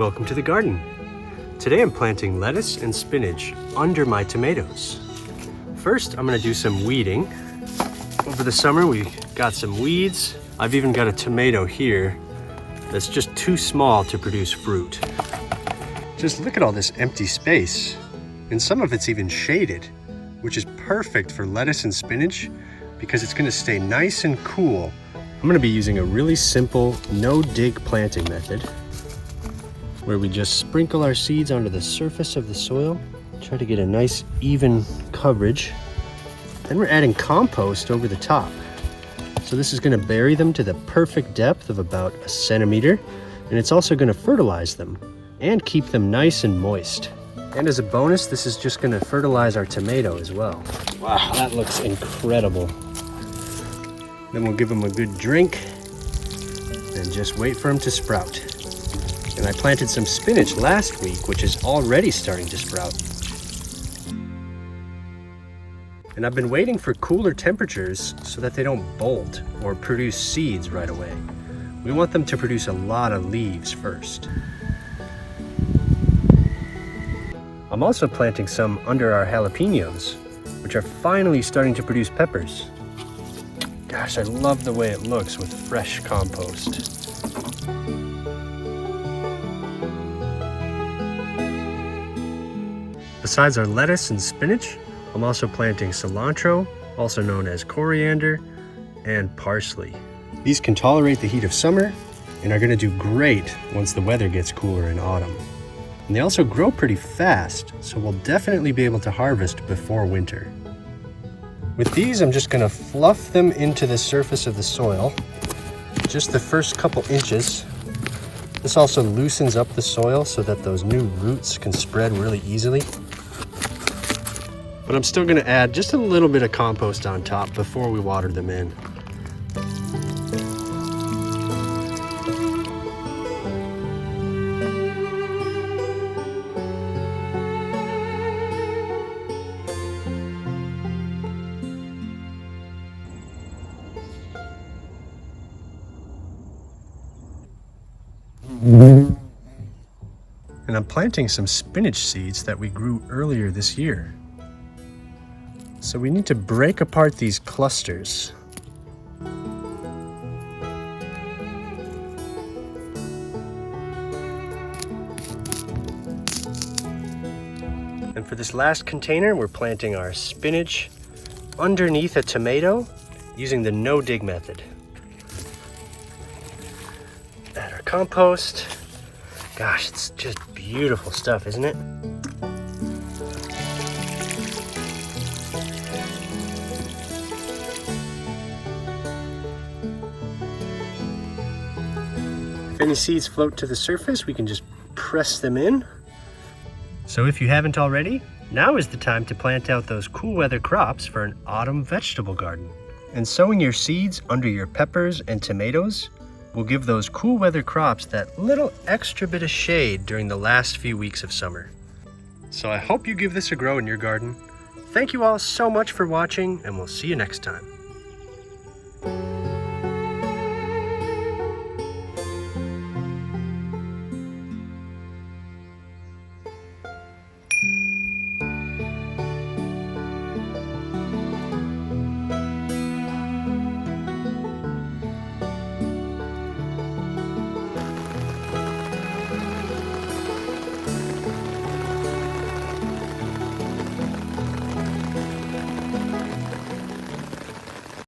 Welcome to the garden. Today I'm planting lettuce and spinach under my tomatoes. First, I'm gonna do some weeding. Over the summer, we got some weeds. I've even got a tomato here that's just too small to produce fruit. Just look at all this empty space. And some of it's even shaded, which is perfect for lettuce and spinach because it's gonna stay nice and cool. I'm gonna be using a really simple no-dig planting method where we just sprinkle our seeds onto the surface of the soil, try to get a nice even coverage. Then we're adding compost over the top. So this is gonna bury them to the perfect depth of about 1 centimeter, and it's also gonna fertilize them and keep them nice and moist. And as a bonus, this is just gonna fertilize our tomato as well. Wow, that looks incredible. Then we'll give them a good drink and just wait for them to sprout. And I planted some spinach last week, which is already starting to sprout. And I've been waiting for cooler temperatures so that they don't bolt or produce seeds right away. We want them to produce a lot of leaves first. I'm also planting some under our jalapenos, which are finally starting to produce peppers. Gosh, I love the way it looks with fresh compost. Besides our lettuce and spinach, I'm also planting cilantro, also known as coriander, and parsley. These can tolerate the heat of summer and are gonna do great once the weather gets cooler in autumn. And they also grow pretty fast, so we'll definitely be able to harvest before winter. With these, I'm just gonna fluff them into the surface of the soil, just the first couple inches. This also loosens up the soil so that those new roots can spread really easily. But I'm still gonna add just a little bit of compost on top before we water them in. And I'm planting some spinach seeds that we grew earlier this year. So we need to break apart these clusters. And for this last container, we're planting our spinach underneath a tomato using the no-dig method. Add our compost. Gosh, it's just beautiful stuff, isn't it? If any seeds float to the surface, we can just press them in. So if you haven't already, now is the time to plant out those cool weather crops for an autumn vegetable garden. And sowing your seeds under your peppers and tomatoes will give those cool weather crops that little extra bit of shade during the last few weeks of summer. So I hope you give this a go in your garden. Thank you all so much for watching, and we'll see you next time.